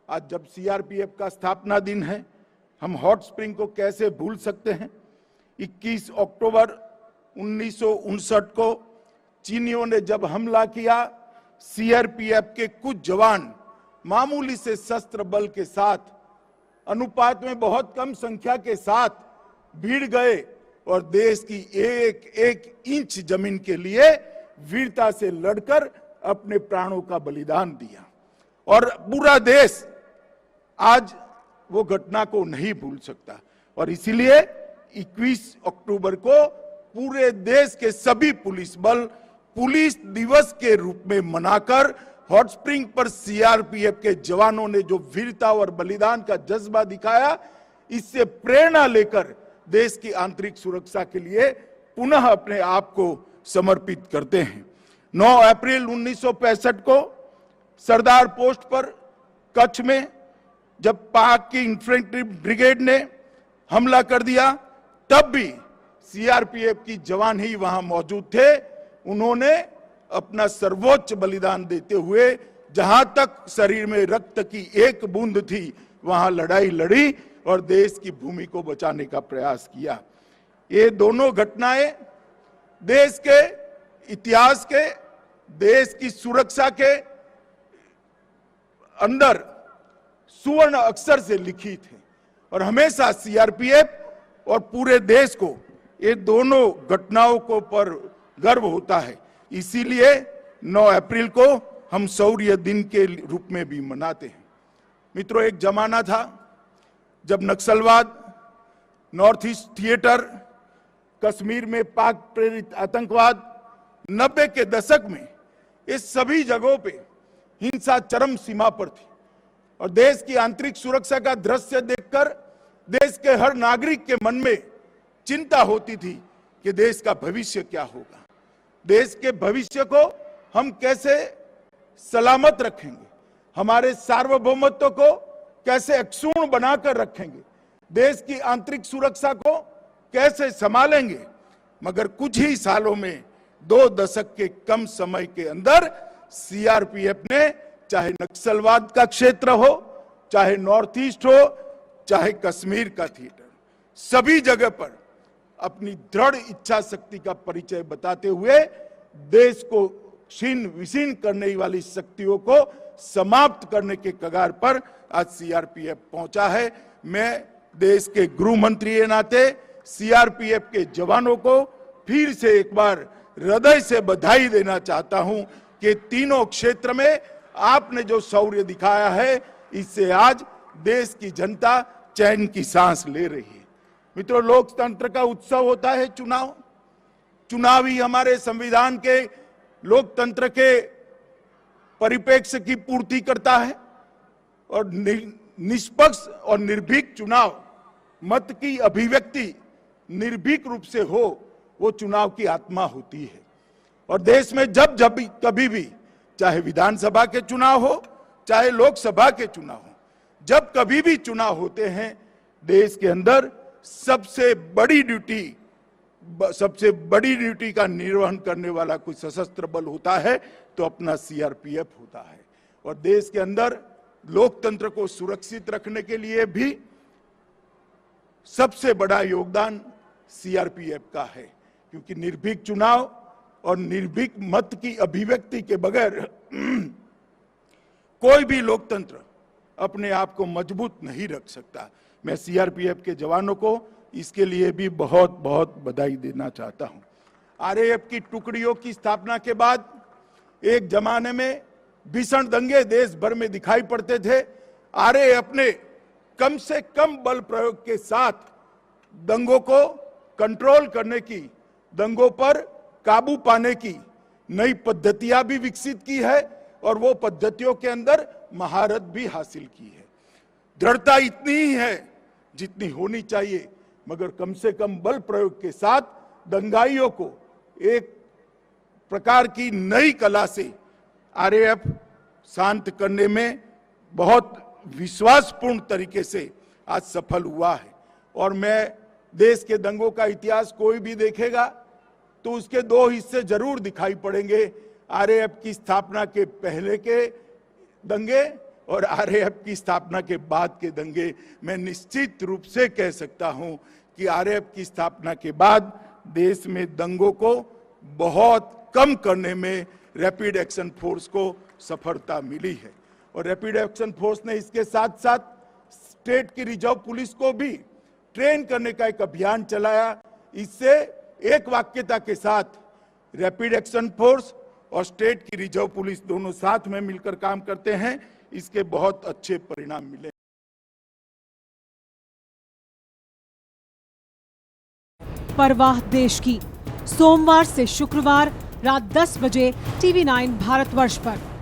आज जब सीआरपीएफ का स्थापना दिन है, हम हॉट स्प्रिंग को कैसे भूल सकते हैं। 21 अक्टूबर 1959 को चीनियों ने जब हमला किया, सीआरपीएफ के कुछ जवान मामूली से शस्त्र बल के साथ अनुपात में बहुत कम संख्या के साथ भीड़ गए और देश की एक एक इंच जमीन के लिए वीरता से लड़कर अपने प्राणों का बलिदान दिया। और पूरा देश आज वो घटना को नहीं भूल सकता और इसीलिए 21 अक्टूबर को पूरे देश के सभी पुलिस बल पुलिस दिवस के रूप में मनाकर हॉट स्प्रिंग पर सीआरपीएफ के जवानों ने जो वीरता और बलिदान का जज्बा दिखाया, इससे प्रेरणा लेकर देश की आंतरिक सुरक्षा के लिए पुनः अपने आप को समर्पित करते हैं। 9 अप्रैल 1965 को सरदार पोस्ट पर कच्छ में जब पाक की इन्फेंट्री ब्रिगेड ने हमला कर दिया, तब भी सीआरपीएफ की जवान ही वहां मौजूद थे। उन्होंने अपना सर्वोच्च बलिदान देते हुए जहां तक शरीर में रक्त की एक बूंद थी, वहां लड़ाई लड़ी और देश की भूमि को बचाने का प्रयास किया। ये दोनों घटनाएं देश के इतिहास के, देश की सुरक्षा के अंदर सुवर्ण अक्षर से लिखित है और हमेशा सीआरपीएफ और पूरे देश को ये दोनों घटनाओं को पर गर्व होता है। इसीलिए 9 अप्रैल को हम शौर्य दिन के रूप में भी मनाते हैं। मित्रों, एक जमाना था जब नक्सलवाद, नॉर्थ ईस्ट थिएटर, कश्मीर में पाक प्रेरित आतंकवाद, 90 के दशक में ये सभी जगहों पे हिंसा चरम सीमा पर थी और देश की आंतरिक सुरक्षा का दृश्य देखकर देश के हर नागरिक के मन में चिंता होती थी कि देश का भविष्य क्या होगा, देश के भविष्य को हम कैसे सलामत रखेंगे, हमारे सार्वभौमत्व को कैसे अक्षुण्ण बनाकर रखेंगे, देश की आंतरिक सुरक्षा को कैसे संभालेंगे। मगर कुछ ही सालों में 2 दशक के कम समय के अंदर सीआरपीएफ ने, चाहे नक्सलवाद का क्षेत्र हो, चाहे नॉर्थ ईस्ट हो, चाहे कश्मीर का थिएटर, सभी जगह पर अपनी दृढ़ इच्छा शक्ति का परिचय बताते हुए देश को छीन विशीन करने वाली शक्तियों को समाप्त करने के कगार पर आज सीआरपीएफ पहुंचा है। मैं देश के गृह मंत्री के नाते सीआरपीएफ के जवानों को फिर से एक बार हृदय से बधाई देना चाहता हूं कि तीनों क्षेत्र में आपने जो शौर्य दिखाया है, इससे आज देश की जनता चैन की सांस ले रही है। मित्रों, लोकतंत्र का उत्सव होता है चुनाव। चुनाव ही हमारे संविधान के लोकतंत्र के परिप्रेक्ष्य की पूर्ति करता है और निष्पक्ष और निर्भीक चुनाव, मत की अभिव्यक्ति निर्भीक रूप से हो, वो चुनाव की आत्मा होती है। और देश में जब जब कभी भी, चाहे विधानसभा के चुनाव हो, चाहे लोकसभा के चुनाव हो, जब कभी भी चुनाव होते हैं, देश के अंदर सबसे बड़ी ड्यूटी का निर्वहन करने वाला कोई सशस्त्र बल होता है तो अपना सीआरपीएफ होता है। और देश के अंदर लोकतंत्र को सुरक्षित रखने के लिए भी सबसे बड़ा योगदान सीआरपीएफ का है, क्योंकि निर्भीक चुनाव और निर्भीक मत की अभिव्यक्ति के बगैर कोई भी लोकतंत्र अपने आप को मजबूत नहीं रख सकता। मैं सीआरपीएफ के जवानों को इसके लिए भी बहुत बहुत बधाई देना चाहता हूं। आरएएफ की टुकड़ियों की स्थापना के बाद एक जमाने में भीषण दंगे देश भर में दिखाई पड़ते थे। आरएएफ ने कम से कम बल प्रयोग के साथ दंगों को कंट्रोल करने की, दंगों पर काबू पाने की नई पद्धतियां भी विकसित की है और वो पद्धतियों के अंदर महारत भी हासिल की है। दृढ़ता इतनी ही है जितनी होनी चाहिए, मगर कम से कम बल प्रयोग के साथ दंगाइयों को एक प्रकार की नई कला से आरएएफ शांत करने में बहुत विश्वासपूर्ण तरीके से आज सफल हुआ है। और मैं देश के दंगों का इतिहास कोई भी देखेगा तो उसके 2 हिस्से जरूर दिखाई पड़ेंगे। आरएएफ की स्थापना के पहले के दंगे और आरएएफ की स्थापना के बाद के दंगे, मैं निश्चित रूप से कह सकता हूं कि आरएएफ की स्थापना के बाद देश में दंगों को बहुत कम करने में रैपिड एक्शन फोर्स को सफलता मिली है। और रैपिड एक्शन फोर्स ने इसके साथ साथ स्टेट की रिजर्व पुलिस को भी ट्रेन करने का एक अभियान चलाया। इससे एक वाक्यता के साथ रैपिड एक्शन फोर्स और स्टेट की रिजर्व पुलिस दोनों साथ में मिलकर काम करते हैं, इसके बहुत अच्छे परिणाम मिले। परवाह देश की, सोमवार से शुक्रवार रात 10 बजे TV9 भारतवर्ष पर।